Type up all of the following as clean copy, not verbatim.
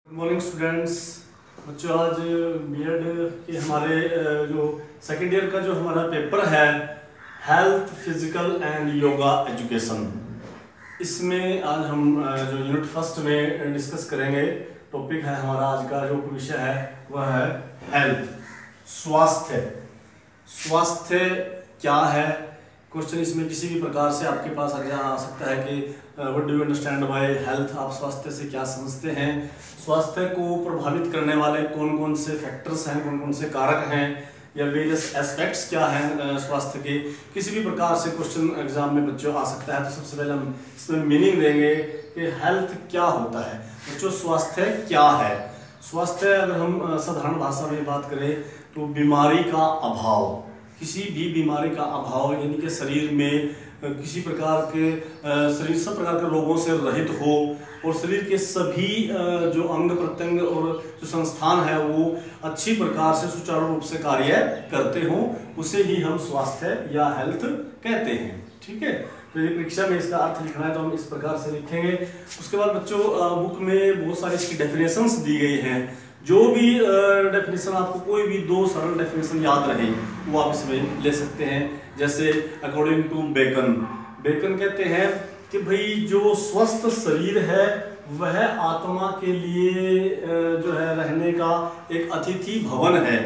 Good morning students. बच्चों, आज BEd के हमारे जो सेकेंड ईयर का जो हमारा पेपर है health physical and yoga education, इसमें आज हम जो यूनिट फर्स्ट में डिस्कस करेंगे। टॉपिक है हमारा आज का जो विषय है वह है हेल्थ, स्वास्थ्य। स्वास्थ्य क्या है? क्वेश्चन इसमें किसी भी प्रकार से आपके पास आ सकता है कि what do you understand by health, आप स्वास्थ्य से क्या समझते हैं? स्वास्थ्य को प्रभावित करने वाले कौन कौन से फैक्टर्स हैं, कौन कौन से कारक हैं, या वेरियस एस्पेक्ट्स क्या हैं स्वास्थ्य के? किसी भी प्रकार से क्वेश्चन एग्जाम में बच्चों आ सकता है। तो सबसे पहले हम इसमें मीनिंग देंगे कि हेल्थ क्या होता है। बच्चों, स्वास्थ्य क्या है? स्वास्थ्य अगर हम साधारण भाषा में बात करें तो बीमारी का अभाव, किसी भी बीमारी का अभाव, यानी कि शरीर में किसी प्रकार के शरीर सब प्रकार के रोगों से रहित हो और शरीर के सभी जो अंग प्रत्यंग और जो संस्थान है वो अच्छी प्रकार से सुचारू रूप से कार्य करते हो, उसे ही हम स्वास्थ्य या हेल्थ कहते हैं। ठीक है, तो यदि परीक्षा में इसका अर्थ लिखना है तो हम इस प्रकार से लिखेंगे। उसके बाद बच्चों, बुक में बहुत सारी इसकी डेफिनेशंस दी गई हैं। जो भी डेफिनेशन आपको कोई भी दो सरल डेफिनेशन याद रहे वो आप इसमें ले सकते हैं। जैसे अकॉर्डिंग टू बेकन, बेकन कहते हैं कि भाई जो स्वस्थ शरीर है वह आत्मा के लिए जो है रहने का एक अतिथि भवन है,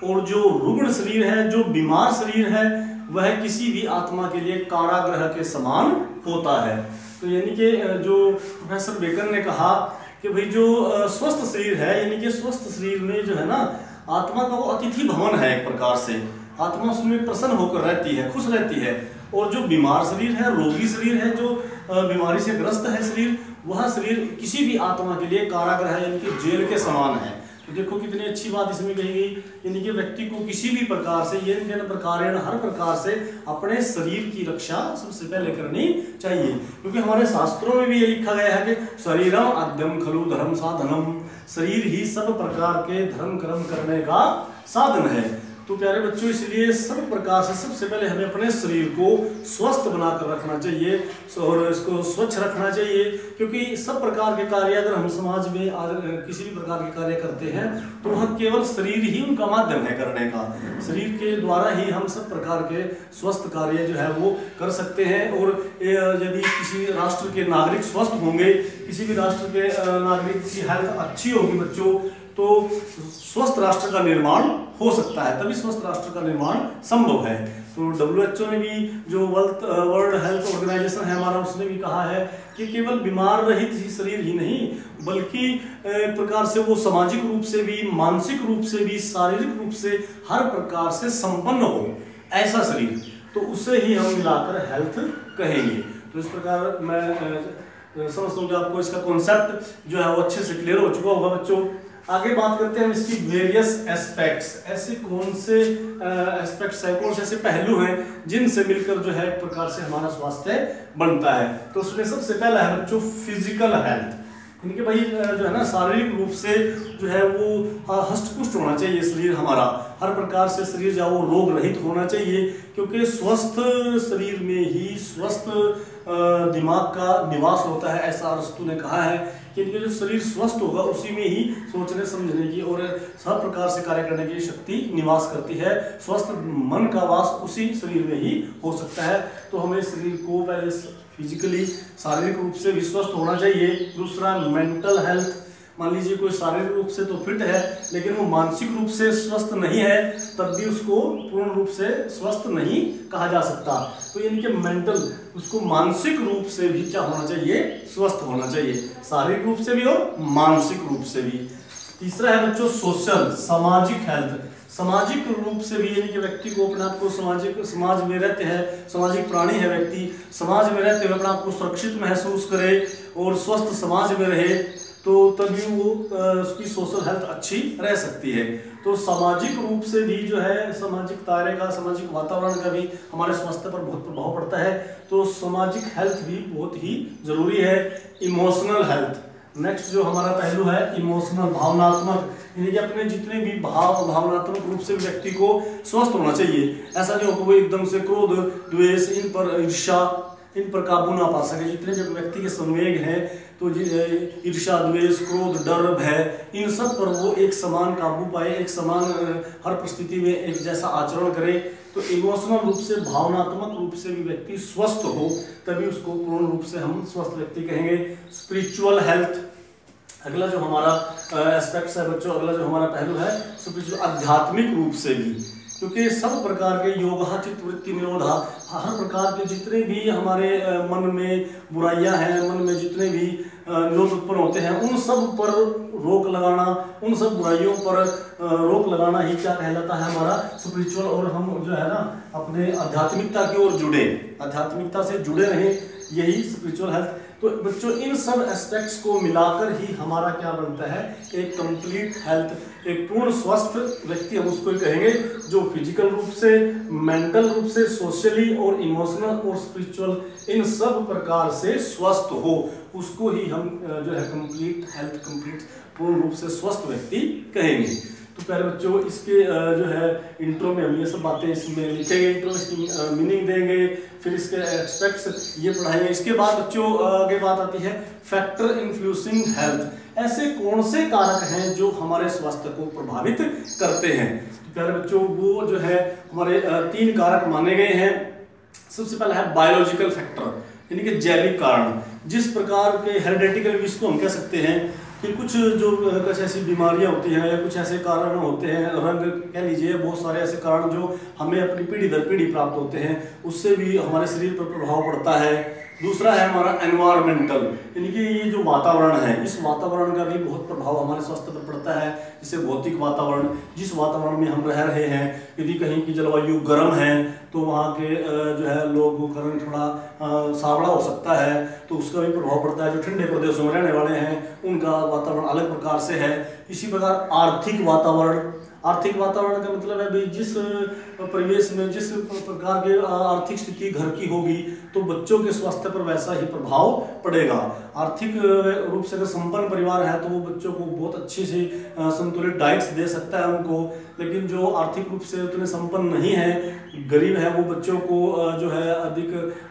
और जो रुग्ण शरीर है, जो बीमार शरीर है, वह किसी भी आत्मा के लिए कारागृह के समान होता है। तो यानी कि जो प्रोफेसर बेकन ने कहा कि भाई जो स्वस्थ शरीर है, यानी कि स्वस्थ शरीर में जो है ना आत्मा का वो अतिथि भवन है, एक प्रकार से आत्मा उसमें प्रसन्न होकर रहती है, खुश रहती है। और जो बीमार शरीर है, रोगी शरीर है, जो बीमारी से ग्रस्त है शरीर, वह शरीर किसी भी आत्मा के लिए कारागृह यानी कि जेल के समान है। तो देखो कितनी अच्छी बात इसमें कही गई, यानी कि व्यक्ति को किसी भी प्रकार से ये प्रकार हर प्रकार से अपने शरीर की रक्षा सबसे पहले करनी चाहिए, क्योंकि हमारे शास्त्रों में भी ये लिखा गया है कि शरीरम आद्यम खलु धर्म साधनम, शरीर ही सब प्रकार के धर्म कर्म करने का साधन है। तो प्यारे बच्चों, इसलिए सब प्रकार से सबसे पहले हमें अपने शरीर को स्वस्थ बनाकर रखना चाहिए और इसको स्वच्छ रखना चाहिए, क्योंकि सब प्रकार के कार्य अगर हम समाज में किसी भी प्रकार के कार्य करते हैं तो वह केवल शरीर ही उनका माध्यम है करने का। शरीर के द्वारा ही हम सब प्रकार के स्वस्थ कार्य जो है वो कर सकते हैं। और यदि किसी राष्ट्र के नागरिक स्वस्थ होंगे, किसी भी राष्ट्र के नागरिक की हेल्थ अच्छी होगी बच्चों, तो स्वस्थ राष्ट्र का निर्माण हो सकता है, तभी स्वस्थ राष्ट्र का निर्माण संभव है। तो WHO ने भी जो वर्ल्ड हेल्थ ऑर्गेनाइजेशन है हमारा, उसने भी कहा है कि केवल बीमार रहित ही शरीर ही नहीं, बल्कि एक प्रकार से वो सामाजिक रूप से भी, मानसिक रूप से भी, शारीरिक रूप से हर प्रकार से संपन्न हो ऐसा शरीर, तो उसे ही हम मिलाकर हेल्थ कहेंगे। तो इस प्रकार मैं समझता हूँ कि आपको इसका कॉन्सेप्ट जो है वो अच्छे से क्लियर हो चुका होगा बच्चों। आगे बात करते हैं इसकी वेरियस एस्पेक्ट्स, ऐसे कौन से एस्पेक्ट्स हैं, कौन से ऐसे पहलू हैं जिनसे मिलकर जो है एक प्रकार से हमारा स्वास्थ्य बनता है। तो उसमें सबसे पहला है बच्चों फिजिकल हेल्थ, यानी कि भाई जो है ना शारीरिक रूप से जो है वो हष्टपुष्ट होना चाहिए शरीर हमारा, हर प्रकार से शरीर जो वो रोग रहित होना चाहिए, क्योंकि स्वस्थ शरीर में ही स्वस्थ दिमाग का निवास होता है, ऐसा अरस्तु ने कहा है कि जो शरीर स्वस्थ होगा उसी में ही सोचने समझने की और सब प्रकार से कार्य करने की शक्ति निवास करती है। स्वस्थ मन का वास उसी शरीर में ही हो सकता है। तो हमें शरीर को पहले फिजिकली शारीरिक रूप से भी स्वस्थ होना चाहिए। दूसरा मेंटल हेल्थ, मान लीजिए कोई शारीरिक रूप से तो फिट है लेकिन वो मानसिक रूप से स्वस्थ नहीं है, तब भी उसको पूर्ण रूप से स्वस्थ नहीं कहा जा सकता। तो यानी कि मेंटल, उसको मानसिक रूप से भी क्या होना चाहिए, स्वस्थ होना चाहिए, शारीरिक रूप से भी और मानसिक रूप से भी। तीसरा है बच्चों सोशल, सामाजिक हेल्थ, सामाजिक रूप से भी, यानी कि व्यक्ति को अपने आप को समाज में रहते हैं, सामाजिक प्राणी है व्यक्ति, समाज में रहते हुए अपने आप को सुरक्षित महसूस करे और स्वस्थ समाज में रहे, तो तभी वो उसकी सोशल हेल्थ अच्छी रह सकती है। तो सामाजिक रूप से भी जो है सामाजिक दायरे का, सामाजिक वातावरण का भी हमारे स्वास्थ्य पर बहुत प्रभाव पड़ता है। तो सामाजिक हेल्थ भी बहुत ही जरूरी है। इमोशनल हेल्थ, नेक्स्ट जो हमारा पहलू है इमोशनल, भावनात्मक, यानी कि अपने जितने भी भावनात्मक रूप से व्यक्ति को स्वस्थ होना चाहिए। ऐसा नहीं हो कि वो एकदम से क्रोध, द्वेष, इन पर ईर्ष्या इन पर काबू ना पा सके, जितने भी व्यक्ति के संवेग हैं, तो ईर्ष्या, द्वेष, क्रोध, डर, भय, इन सब पर वो एक समान काबू पाए, एक समान हर परिस्थिति में एक जैसा आचरण करे, तो इमोशनल रूप से, भावनात्मक रूप से भी व्यक्ति स्वस्थ हो, तभी उसको पूर्ण रूप से हम स्वस्थ व्यक्ति कहेंगे। स्पिरिचुअल हेल्थ, अगला जो हमारा एस्पेक्ट्स है बच्चों, अगला जो हमारा पहलू है स्पिरिचुअल, आध्यात्मिक रूप से भी, क्योंकि सब प्रकार के योगा, चित्तवृत्ति निरोधा, हर प्रकार के जितने भी हमारे मन में बुराइयां हैं, मन में जितने भी निरोध उत्पन्न होते हैं, उन सब पर रोक लगाना, उन सब बुराइयों पर रोक लगाना ही क्या कहलाता है हमारा स्पिरिचुअल। और हम जो है ना अपने आध्यात्मिकता की ओर जुड़े, आध्यात्मिकता से जुड़े रहें, यही स्पिरिचुअल हेल्थ। तो बच्चों इन सब एस्पेक्ट्स को मिलाकर ही हमारा क्या बनता है, एक कंप्लीट हेल्थ, एक पूर्ण स्वस्थ व्यक्ति हम उसको कहेंगे, जो फिजिकल रूप से, मेंटल रूप से, सोशली और इमोशनल और स्पिरिचुअल इन सब प्रकार से स्वस्थ हो, उसको ही हम जो है कंप्लीट हेल्थ, कंप्लीट पूर्ण रूप से स्वस्थ व्यक्ति कहेंगे। तो पहले बच्चों इसके जो है इंट्रो में हम ये सब बातें इसमें लिखेंगे, इंट्रो इसकी मीनिंग देंगे, फिर इसके एस्पेक्ट्स ये पढ़ाएंगे। इसके बाद बच्चों आगे बात आती है फैक्टर इन्फ्लुएंसिंग हेल्थ, ऐसे कौन से कारक हैं जो हमारे स्वास्थ्य को प्रभावित करते हैं। तो पहले बच्चों वो जो है हमारे 3 कारक माने गए हैं। सबसे पहला है बायोलॉजिकल फैक्टर, यानी कि जैविक कारण। जिस प्रकार के हेरिडेटिकल, इसको हम कह सकते हैं कि कुछ जो कुछ ऐसी बीमारियां होती हैं या कुछ ऐसे कारण होते हैं, रंग कह लीजिए, बहुत सारे ऐसे कारण जो हमें अपनी पीढ़ी दर पीढ़ी प्राप्त होते हैं, उससे भी हमारे शरीर पर प्रभाव पड़ता है। दूसरा है हमारा एनवायरमेंटल, यानी कि ये जो वातावरण है, इस वातावरण का भी बहुत प्रभाव हमारे स्वास्थ्य पर पड़ता है। जैसे भौतिक वातावरण, जिस वातावरण में हम रह रहे हैं, यदि कहीं की जलवायु गर्म है तो वहाँ के जो है लोगों का रंग थोड़ा सावड़ा हो सकता है, तो उसका भी प्रभाव पड़ता है। जो ठंडे प्रदेशों में रहने वाले हैं उनका वातावरण अलग प्रकार से है। इसी प्रकार आर्थिक वातावरण, आर्थिक वातावरण का मतलब है भाई जिस परिवेश में, जिस प्रकार की आर्थिक स्थिति घर की होगी, तो बच्चों के स्वास्थ्य पर वैसा ही प्रभाव पड़ेगा। आर्थिक रूप से अगर संपन्न परिवार है तो वो बच्चों को बहुत अच्छी सी संतुलित डाइट्स दे सकता है उनको, लेकिन जो आर्थिक रूप से उतने संपन्न नहीं है, गरीब है, वो बच्चों को जो है अधिक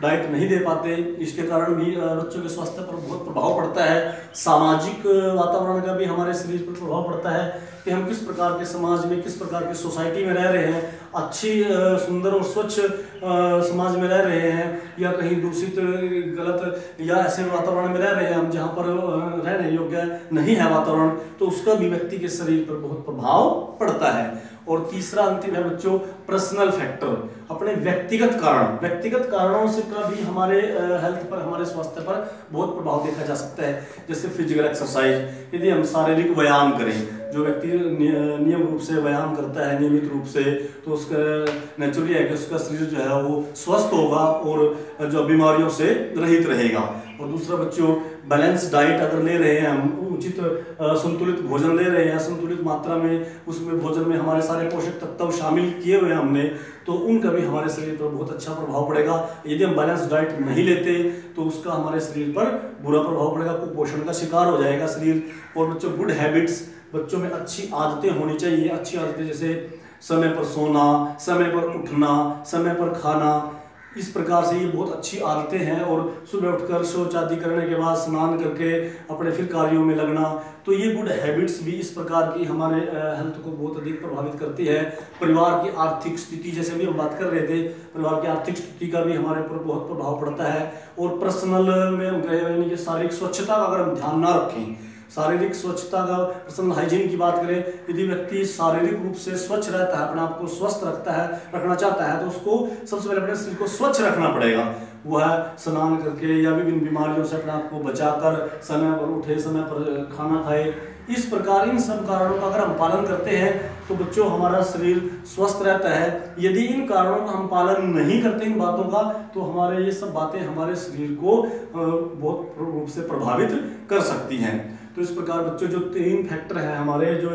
डाइट नहीं दे पाते। इसके कारण भी बच्चों के स्वास्थ्य पर बहुत प्रभाव पड़ता है। सामाजिक वातावरण का भी हमारे शरीर पर प्रभाव पड़ता है कि हम किस प्रकार के समाज में, किस प्रकार की सोसाइटी में रह रहे हैं। अच्छी सुंदर और स्वच्छ समाज में रह रहे हैं या कहीं दूषित, गलत या ऐसे वातावरण में रह रहे हैं हम जहाँ पर रहने योग्य नहीं है वातावरण, तो उसका भी व्यक्ति के शरीर पर बहुत प्रभाव पड़ता है। और तीसरा अंतिम है बच्चों पर्सनल फैक्टर, अपने व्यक्तिगत कारण। व्यक्तिगत कारणों से का भी हमारे हेल्थ पर, हमारे स्वास्थ्य पर बहुत प्रभाव देखा जा सकता है। जैसे फिजिकल एक्सरसाइज, यदि हम शारीरिक व्यायाम करें, जो व्यक्ति नियम रूप से व्यायाम करता है नियमित रूप से, तो उसका नेचुरली है कि उसका शरीर जो है वो स्वस्थ होगा और जो बीमारियों से रहित रहेगा। और दूसरा बच्चों बैलेंस डाइट अगर ले रहे हैं हम, उचित संतुलित भोजन ले रहे हैं, संतुलित मात्रा में उसमें भोजन में हमारे सारे पोषक तत्व शामिल किए हुए हैं हमने, तो उनका भी हमारे शरीर पर बहुत अच्छा प्रभाव पड़ेगा। यदि हम बैलेंस डाइट नहीं लेते तो उसका हमारे शरीर पर बुरा प्रभाव पड़ेगा, कुपोषण का शिकार हो जाएगा शरीर। और बच्चों गुड हैबिट्स, बच्चों में अच्छी आदतें होनी चाहिए। अच्छी आदतें जैसे समय पर सोना, समय पर उठना, समय पर खाना, इस प्रकार से ये बहुत अच्छी आदतें हैं। और सुबह उठकर शौच आदि करने के बाद स्नान करके अपने फिर कार्यों में लगना, तो ये गुड हैबिट्स भी इस प्रकार की हमारे हेल्थ को बहुत अधिक प्रभावित करती है। परिवार की आर्थिक स्थिति, जैसे अभी हम बात कर रहे थे, परिवार की आर्थिक स्थिति का भी हमारे ऊपर बहुत प्रभाव पड़ता है। और पर्सनल में हम कह रहे हैं कि शारीरिक स्वच्छता का अगर हम ध्यान ना रखें, शारीरिक स्वच्छता का, पर्सनल हाइजीन की बात करें, यदि व्यक्ति शारीरिक रूप से स्वच्छ रहता है, अपने आप को स्वस्थ रखना चाहता है, तो उसको सबसे पहले अपने शरीर को स्वच्छ रखना पड़ेगा। वह स्नान करके या विभिन्न बीमारियों से अपने आप को बचाकर समय पर उठे, समय पर खाना खाए। इस प्रकार इन सब कारणों का अगर हम पालन करते हैं तो बच्चों हमारा शरीर स्वस्थ रहता है। यदि इन कारणों का हम पालन नहीं करते, इन बातों का, तो हमारे ये सब बातें हमारे शरीर को बहुत रूप से प्रभावित कर सकती हैं। तो इस प्रकार बच्चों जो 3 फैक्टर हैं हमारे जो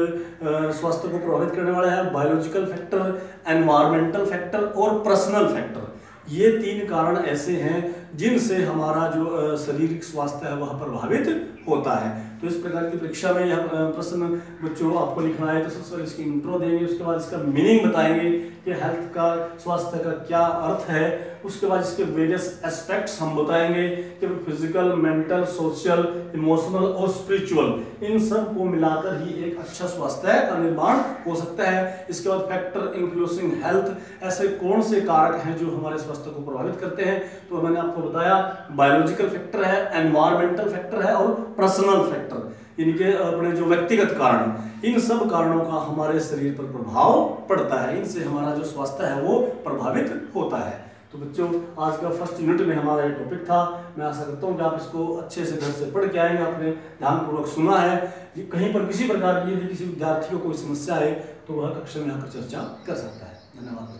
स्वास्थ्य को प्रभावित करने वाले हैं, बायोलॉजिकल फैक्टर, एनवायरमेंटल फैक्टर और पर्सनल फैक्टर, ये 3 कारण ऐसे हैं जिनसे हमारा जो शारीरिक स्वास्थ्य है वह प्रभावित होता है। तो इस प्रकार की परीक्षा में यह प्रश्न बच्चों आपको लिखना है। तो सबसे पहले इसकी इंट्रो देंगे, उसके बाद इसका मीनिंग बताएंगे कि हेल्थ का, स्वास्थ्य का क्या अर्थ है। उसके बाद इसके वेरियस एस्पेक्ट्स हम बताएंगे कि फिजिकल, मेंटल, सोशल, इमोशनल और स्पिरिचुअल, इन सब को मिलाकर ही एक अच्छा स्वास्थ्य का निर्माण हो सकता है। इसके बाद फैक्टर इन्फ्लुएंसिंग हेल्थ, ऐसे कौन से कारक हैं जो हमारे स्वास्थ्य को प्रभावित करते हैं। तो मैंने आपको बताया बायोलॉजिकल फैक्टर है, एनवायरमेंटल फैक्टर है और पर्सनल फैक्टर, इनके अपने जो व्यक्तिगत कारण, इन सब कारणों का हमारे शरीर पर प्रभाव पड़ता है। इनसे हमारा जो स्वास्थ्य है वो प्रभावित होता है। तो बच्चों आज का फर्स्ट यूनिट में हमारा ये टॉपिक था। मैं आशा करता हूँ कि आप इसको अच्छे से घर से पढ़ के आएंगे, आपने ध्यानपूर्वक सुना है। कहीं पर किसी प्रकार की यदि किसी विद्यार्थी को कोई समस्या है तो वह कक्षा में आकर चर्चा कर सकता है। धन्यवाद।